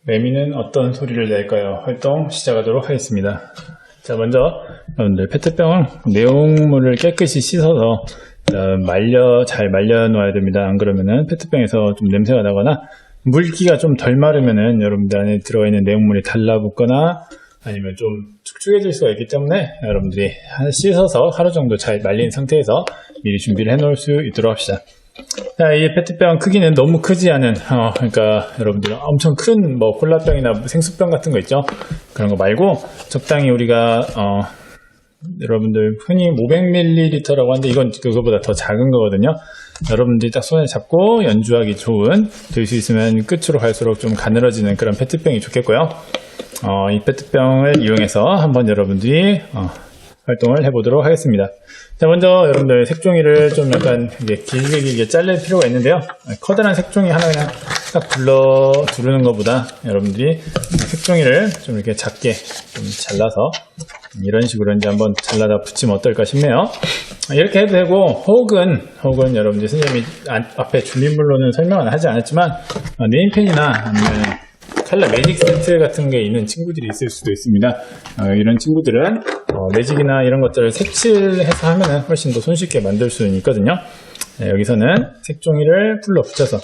매미는 어떤 소리를 낼까요? 활동 시작하도록 하겠습니다. 자, 먼저 여러분들 페트병 내용물을 깨끗이 씻어서 잘 말려 놓아야 됩니다. 안 그러면은 페트병에서 좀 냄새가 나거나 물기가 좀 덜 마르면은 여러분들 안에 들어가 있는 내용물이 달라붙거나 아니면 좀 축축해질 수가 있기 때문에 여러분들이 씻어서 하루 정도 잘 말린 상태에서 미리 준비를 해 놓을 수 있도록 합시다. 자, 이 페트병 크기는 너무 크지 않은 그러니까 여러분들 엄청 큰 콜라병이나 생수병 같은 거 있죠, 그런 거 말고 적당히 우리가 여러분들 흔히 500ml라고 하는데 이건 그거보다 더 작은 거거든요. 여러분들이 딱 손에 잡고 연주하기 좋은, 들 수 있으면 끝으로 갈수록 좀 가늘어지는 그런 페트병이 좋겠고요. 이 페트병을 이용해서 한번 여러분들이 활동을 해보도록 하겠습니다. 자, 먼저 여러분들 색종이를 좀 약간 길게 자를 필요가 있는데요. 커다란 색종이 하나 그냥 딱 두르는 것보다 여러분들이 색종이를 좀 이렇게 작게 좀 잘라서 이런 식으로 이제 한번 잘라다 붙이면 어떨까 싶네요. 이렇게 해도 되고, 혹은 여러분들 선생님이 앞에 준비물로는 설명은 하지 않았지만 네임펜이나 아니면 칼라 매직 세트 같은 게 있는 친구들이 있을 수도 있습니다. 이런 친구들은 매직이나 이런 것들을 색칠해서 하면 훨씬 더 손쉽게 만들 수는 있거든요. 여기서는 색종이를 풀로 붙여서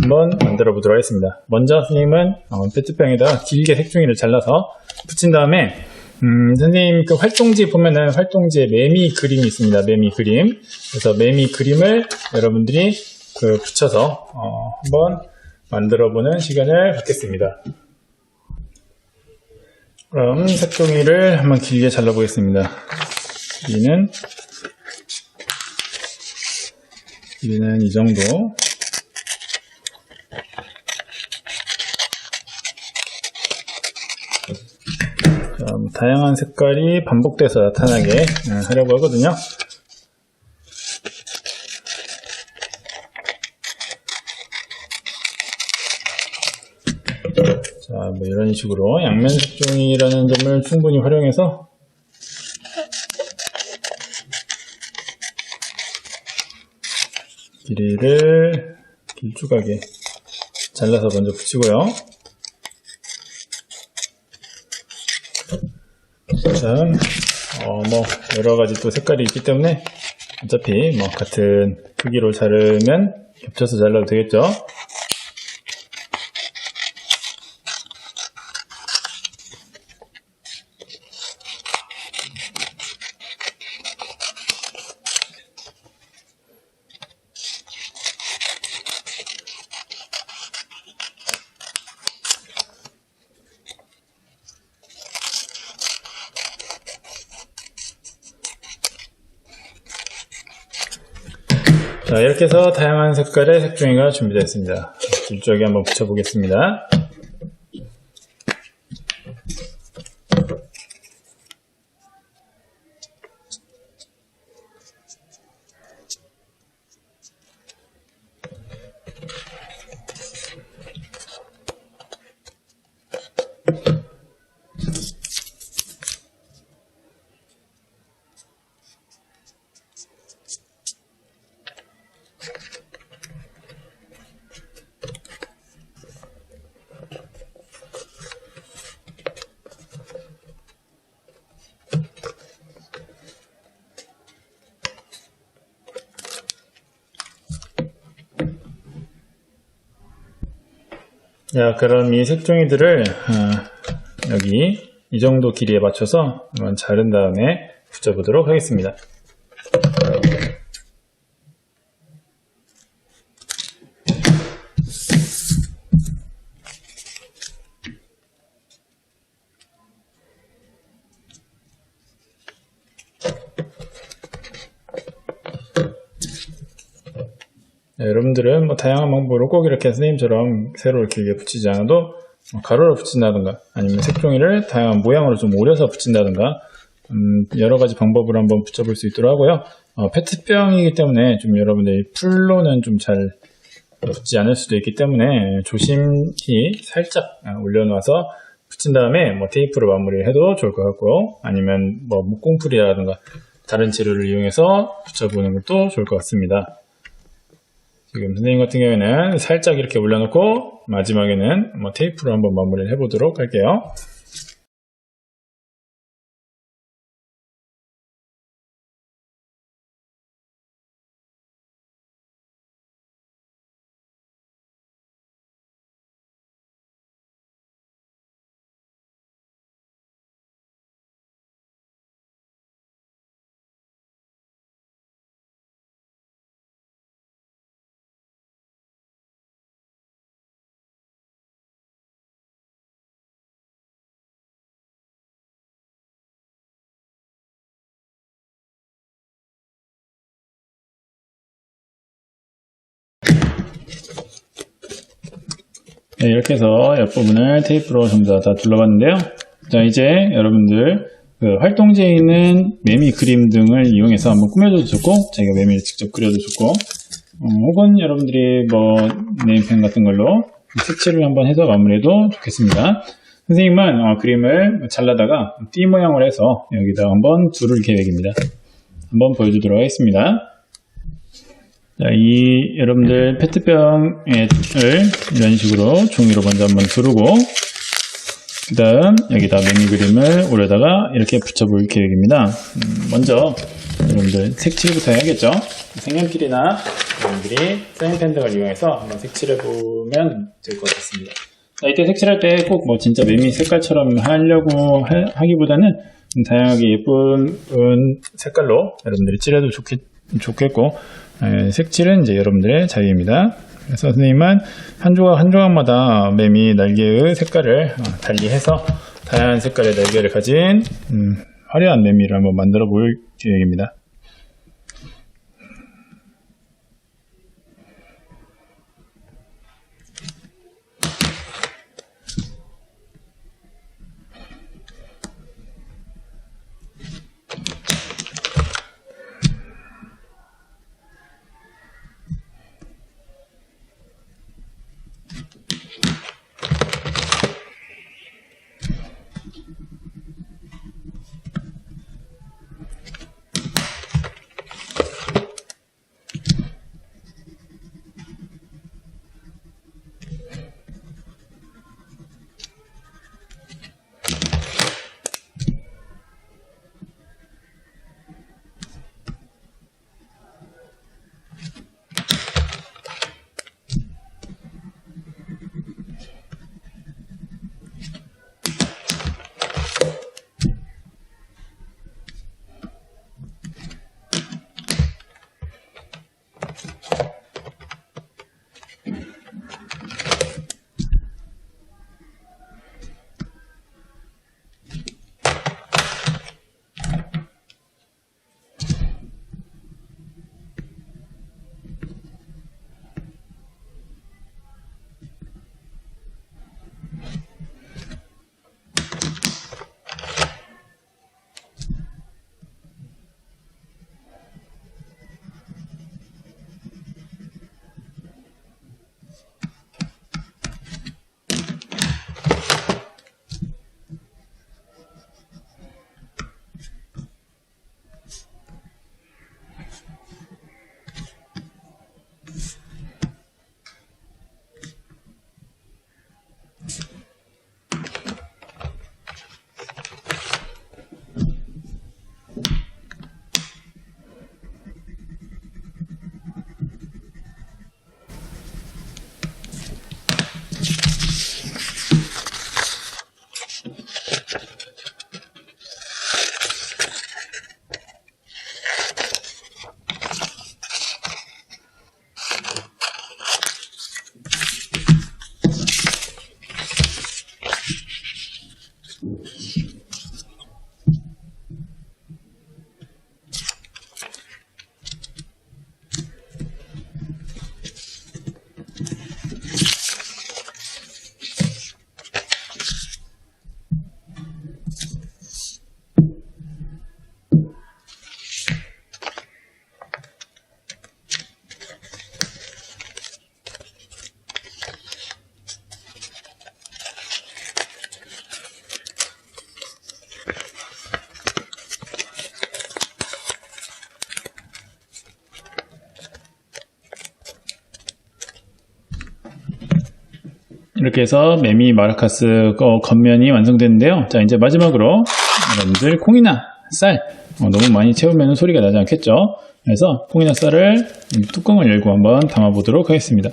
한번 만들어 보도록 하겠습니다. 먼저 선생님은 페트병에다가 길게 색종이를 잘라서 붙인 다음에 선생님 그 활동지 보면은 활동지에 매미 그림이 있습니다. 매미 그림. 그래서 매미 그림을 여러분들이 붙여서 한번 만들어보는 시간을 갖겠습니다. 그럼 색종이를 한번 길게 잘라보겠습니다. 길이는 이 정도. 자, 다양한 색깔이 반복돼서 나타나게 하려고 하거든요. 자, 이런 식으로 양면 색종이라는 점을 충분히 활용해서 길이를 길쭉하게 잘라서 먼저 붙이고요. 자, 여러가지 또 색깔이 있기 때문에 어차피 같은 크기로 자르면 겹쳐서 잘라도 되겠죠. 자, 이렇게 해서 다양한 색깔의 색종이가 준비되었습니다. 길쭉하게 한번 붙여보겠습니다. 자, 그럼 이 색종이들을 여기 이 정도 길이에 맞춰서 한번 자른 다음에 붙여보도록 하겠습니다. 네, 여러분들은 다양한 방법으로 꼭 이렇게 선생님처럼 세로를 길게 붙이지 않아도 가로로 붙인다든가 아니면 색종이를 다양한 모양으로 좀 오려서 붙인다든가 여러가지 방법으로 한번 붙여볼 수 있도록 하고요. 페트병이기 때문에 좀 여러분들이 풀로는 좀 잘 붙지 않을 수도 있기 때문에 조심히 살짝 올려놔서 붙인 다음에 테이프로 마무리를 해도 좋을 것 같고, 아니면 목공풀이라든가 다른 재료를 이용해서 붙여보는 것도 좋을 것 같습니다. 지금 선생님 같은 경우에는 살짝 이렇게 올려놓고 마지막에는 테이프로 한번 마무리를 해보도록 할게요. 네, 이렇게 해서 옆부분을 테이프로 전부 다 둘러봤는데요. 자, 이제 여러분들 활동지에 있는 매미 그림 등을 이용해서 한번 꾸며줘도 좋고, 자기가 매미를 직접 그려도 좋고, 혹은 여러분들이 네임펜 같은 걸로 색칠을 한번 해서 마무리해도 좋겠습니다. 선생님은 그림을 잘라다가 띠 모양을 해서 여기다 한번 두를 계획입니다. 한번 보여주도록 하겠습니다. 자, 여러분들 페트병을 이런 식으로 종이로 먼저 한번 두르고, 그 다음 여기다 매미 그림을 올려다가 이렇게 붙여볼 계획입니다. 먼저 여러분들 색칠부터 해야겠죠. 색연필이나 여러분들이 사인펜 등을 이용해서 한번 색칠해보면 될 것 같습니다. 자, 이때 색칠할 때 꼭 진짜 매미 색깔처럼 하려고 하기보다는 다양하게 예쁜 색깔로 여러분들이 칠해도 좋겠고, 색칠은 이제 여러분들의 자유입니다. 그래서 선생님은 한 조각마다 매미 날개의 색깔을 달리해서 다양한 색깔의 날개를 가진 화려한 매미를 한번 만들어 볼 계획입니다. 이렇게 해서 매미 마라카스 겉면이 완성됐는데요. 자, 이제 마지막으로 여러분들 콩이나 쌀 너무 많이 채우면 소리가 나지 않겠죠? 그래서 콩이나 쌀을 뚜껑을 열고 한번 담아 보도록 하겠습니다.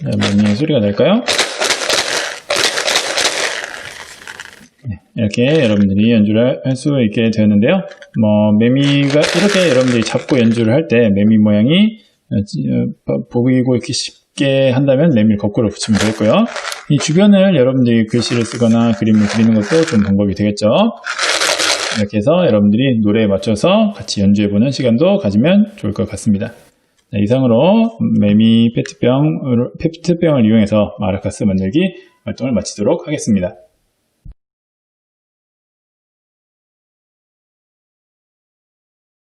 매미의 소리가 날까요? 이렇게 여러분들이 연주를 할 수 있게 되었는데요. 매미가 이렇게 여러분들이 잡고 연주를 할 때 매미 모양이 보이고 이렇게 쉽게 한다면 매미를 거꾸로 붙이면 되겠고요. 이 주변을 여러분들이 글씨를 쓰거나 그림을 그리는 것도 좀 방법이 되겠죠. 이렇게 해서 여러분들이 노래에 맞춰서 같이 연주해보는 시간도 가지면 좋을 것 같습니다. 이상으로 매미 페트병을 이용해서 마라카스 만들기 활동을 마치도록 하겠습니다.